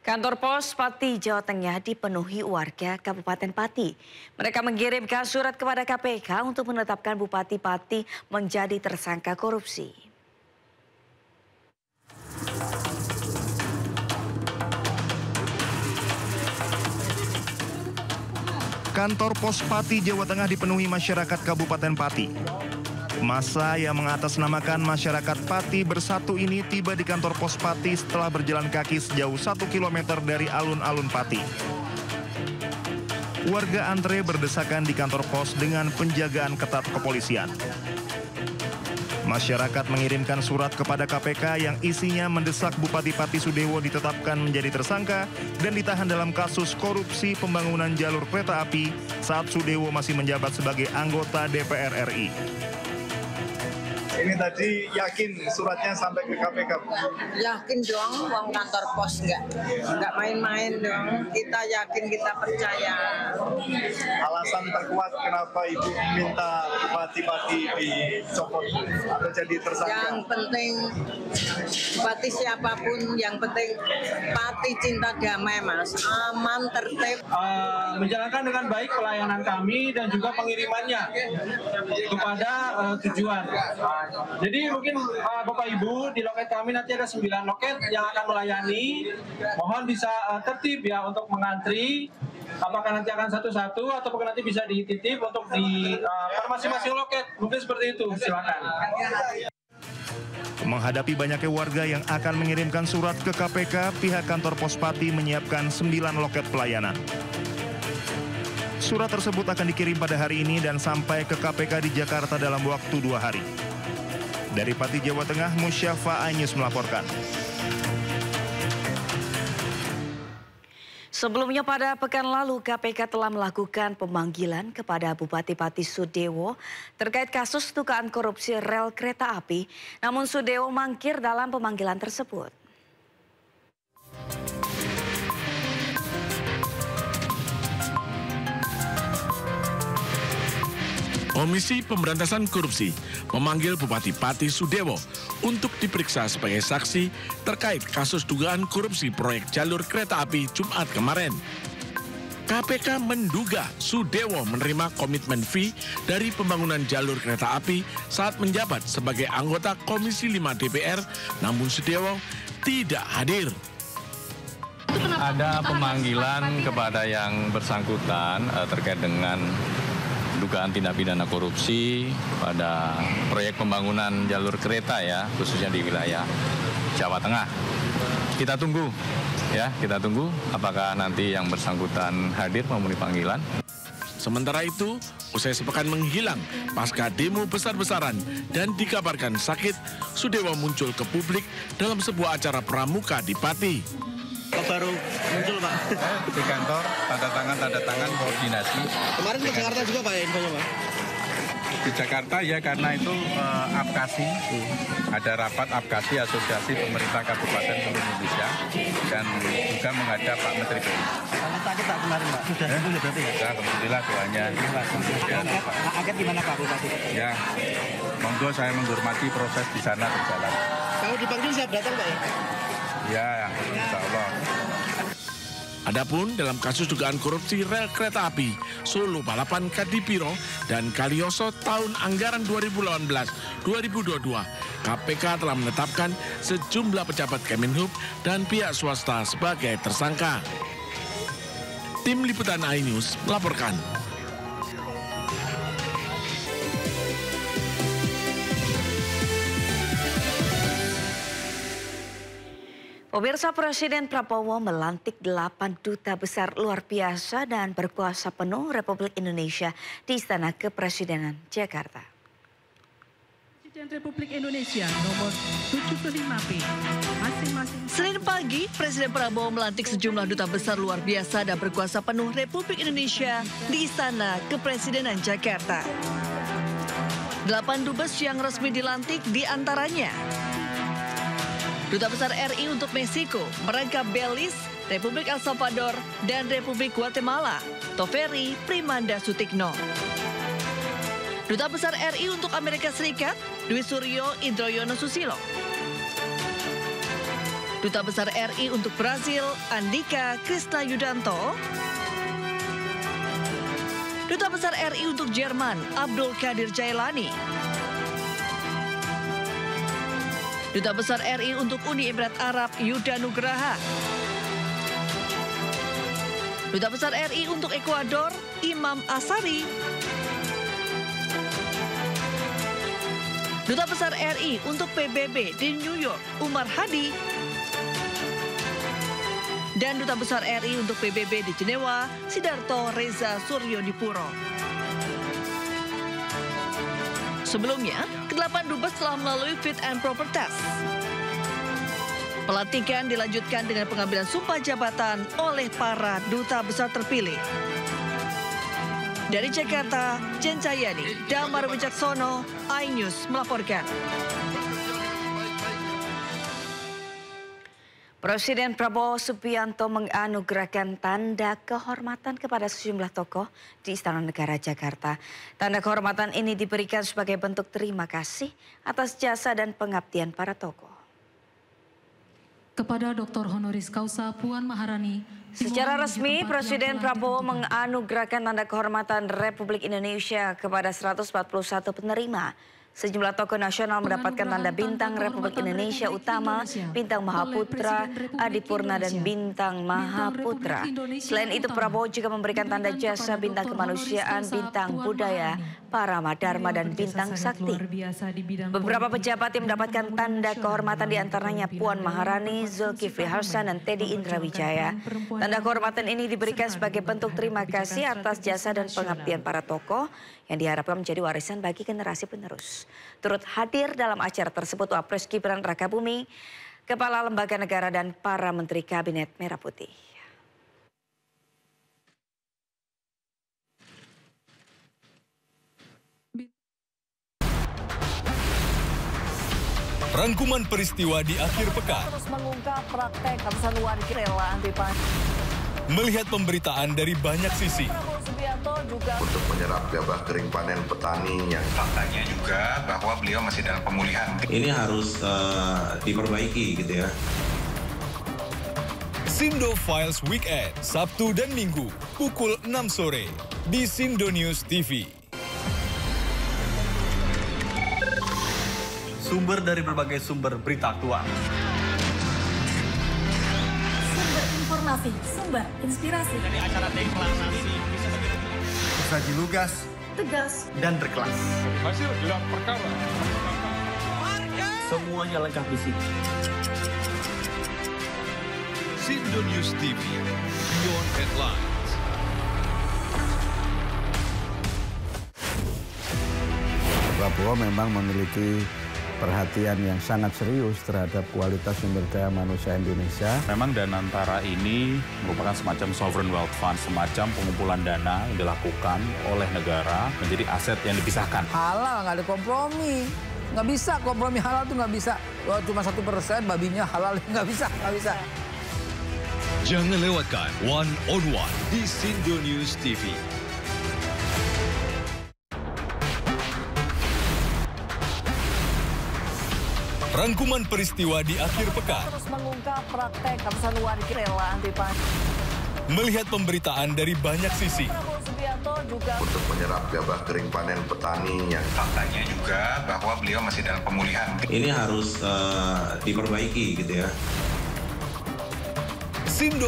Kantor Pos Pati, Jawa Tengah dipenuhi warga Kabupaten Pati. Mereka mengirimkan surat kepada KPK untuk menetapkan Bupati Pati menjadi tersangka korupsi. Kantor Pos Pati, Jawa Tengah dipenuhi masyarakat Kabupaten Pati. Massa yang mengatasnamakan masyarakat Pati Bersatu ini tiba di kantor Pos Pati setelah berjalan kaki sejauh 1 km dari alun-alun Pati. Warga antre berdesakan di kantor pos dengan penjagaan ketat kepolisian. Masyarakat mengirimkan surat kepada KPK yang isinya mendesak Bupati Pati Sudewo ditetapkan menjadi tersangka dan ditahan dalam kasus korupsi pembangunan jalur kereta api saat Sudewo masih menjabat sebagai anggota DPR RI. Ini tadi yakin suratnya sampai ke KPK? Yakin dong, uang kantor pos nggak main-main dong. Kita yakin, kita percaya. Alasan terkuat kenapa Ibu minta Bupati Pati dicopot atau jadi tersangka? Yang penting Bupati siapapun, yang penting Pati cinta damai, Mas. Aman, tertib. Menjalankan dengan baik pelayanan kami dan juga pengirimannya kepada tujuan. Jadi mungkin Bapak Ibu di loket kami nanti ada 9 loket yang akan melayani. Mohon bisa tertib ya untuk mengantri. Apakah nanti akan satu-satu atau nanti bisa dititip untuk di masing-masing loket. Mungkin seperti itu, silakan. Menghadapi banyaknya warga yang akan mengirimkan surat ke KPK, pihak kantor Pos Pati menyiapkan 9 loket pelayanan. Surat tersebut akan dikirim pada hari ini dan sampai ke KPK di Jakarta dalam waktu 2 hari. Dari Pati, Jawa Tengah, Musyafa Ainus melaporkan. Sebelumnya pada pekan lalu KPK telah melakukan pemanggilan kepada Bupati Pati Sudewo terkait kasus dugaan korupsi rel kereta api. Namun Sudewo mangkir dalam pemanggilan tersebut. Komisi Pemberantasan Korupsi memanggil Bupati Pati Sudewo untuk diperiksa sebagai saksi terkait kasus dugaan korupsi proyek jalur kereta api Jumat kemarin. KPK menduga Sudewo menerima komitmen fee dari pembangunan jalur kereta api saat menjabat sebagai anggota Komisi 5 DPR, namun Sudewo tidak hadir. Ada pemanggilan kepada yang bersangkutan terkait dengan dugaan tindak pidana korupsi pada proyek pembangunan jalur kereta ya, khususnya di wilayah Jawa Tengah. Kita tunggu apakah nanti yang bersangkutan hadir memenuhi panggilan. Sementara itu, usai sepekan menghilang pasca demo besar-besaran dan dikabarkan sakit, Sudewo muncul ke publik dalam sebuah acara pramuka di Pati. Baru muncul Pak Di kantor, tanda tangan koordinasi. Kemarin ke Jakarta juga Pak ya infonya Pak? Di Jakarta ya karena itu APKASI, ada rapat APKASI Asosiasi Pemerintah Kabupaten seluruh Indonesia dan juga menghadap Pak Menteri BUMN. Sangat sakit Pak kemarin Pak, sudah sembuh ya berarti ya? Ya, alhamdulillah doanya. Angket gimana Pak Bupati? Ya, monggo saya menghormati proses di sana berjalan. Kalau dipanggil siap datang Pak ya? Ya, insya Allah. Adapun dalam kasus dugaan korupsi rel kereta api Solo Balapan Kadipiro dan Kalioso tahun anggaran 2018-2022, KPK telah menetapkan sejumlah pejabat Kemenhub dan pihak swasta sebagai tersangka. Tim Liputan iNews melaporkan. Pemirsa, Presiden Prabowo melantik 8 duta besar luar biasa dan berkuasa penuh Republik Indonesia di Istana Kepresidenan Jakarta. Presiden Republik Indonesia nomor 75P masing-masing. Senin pagi, Presiden Prabowo melantik sejumlah duta besar luar biasa dan berkuasa penuh Republik Indonesia di Istana Kepresidenan Jakarta. 8 dubes yang resmi dilantik diantaranya Duta Besar RI untuk Meksiko, merangkap Belize, Republik El Salvador, dan Republik Guatemala, Toveri Primanda Sutikno. Duta Besar RI untuk Amerika Serikat, Dwi Suryo Indroyono Susilo. Duta Besar RI untuk Brazil, Andika Krisna Yudanto. Duta Besar RI untuk Jerman, Abdul Qadir Jailani. Duta Besar RI untuk Uni Emirat Arab, Yuda Nugraha. Duta Besar RI untuk Ekuador, Imam Asari. Duta Besar RI untuk PBB di New York, Umar Hadi. Dan Duta Besar RI untuk PBB di Jenewa, Sidarto Reza Suryodipuro. Sebelumnya, ke-8 dubes telah melalui fit and proper test. Pelantikan dilanjutkan dengan pengambilan sumpah jabatan oleh para duta besar terpilih. Dari Jakarta, Jen Cayani, Damar Wicaksono, iNews melaporkan. Presiden Prabowo Subianto menganugerahkan tanda kehormatan kepada sejumlah tokoh di Istana Negara Jakarta. Tanda kehormatan ini diberikan sebagai bentuk terima kasih atas jasa dan pengabdian para tokoh. Kepada Dr. Honoris Causa Puan Maharani. Secara resmi, Presiden Prabowo menganugerahkan tanda kehormatan Republik Indonesia kepada 141 penerima. Sejumlah tokoh nasional mendapatkan tanda Bintang Republik Indonesia Utama, Bintang Mahaputra, Adipurna, dan Bintang Mahaputra. Selain itu, Prabowo juga memberikan tanda jasa Bintang Kemanusiaan, Bintang Budaya, Parama Dharma, dan Bintang Sakti. Beberapa pejabat yang mendapatkan tanda kehormatan diantaranya Puan Maharani, Zulkifli Hasan, dan Teddy Indrawijaya. Tanda kehormatan ini diberikan sebagai bentuk terima kasih atas jasa dan pengabdian para tokoh yang diharapkan menjadi warisan bagi generasi penerus. Turut hadir dalam acara tersebut Wapres Gibran Rakabuming, Kepala Lembaga Negara, dan para Menteri Kabinet Merah Putih. Rangkuman peristiwa di akhir pekan. Terus mengungkap praktek ratusan warga rela anti pajak. Melihat pemberitaan dari banyak sisi. Prabowo Subianto juga untuk menyerap gabah kering panen petani yang faktanya juga bahwa beliau masih dalam pemulihan. Ini harus diperbaiki gitu ya. Sindo Files Weekend, Sabtu dan Minggu, pukul 6 sore di Sindo News TV. Sumber dari berbagai sumber berita aktual. Sumber informasi, sumber inspirasi. Dari acara deklarasi bisa begitu. Saji lugas, tegas, dan berkelas. Hasil gelar perkara. Semuanya lengkap di sini. Sindo News TV, Beyond Headlines. Prabowo memang memiliki perhatian yang sangat serius terhadap kualitas sumber daya manusia Indonesia. Memang Danantara ini merupakan semacam sovereign wealth fund, semacam pengumpulan dana yang dilakukan oleh negara menjadi aset yang dipisahkan. Halal, nggak ada kompromi. Nggak bisa, kompromi halal tuh nggak bisa. Wah, cuma 1% babinya halal, nggak bisa. Jangan lewatkan One on One di Sindo News TV. Rangkuman peristiwa di akhir pekan. Terus mengungkap praktek ratusan warga rela anti pajak. Melihat pemberitaan dari banyak sisi. Prabowo Subianto juga untuk menyerap gabah kering panen petani yang faktanya juga bahwa beliau masih dalam pemulihan. Ini harus diperbaiki gitu ya. Sindo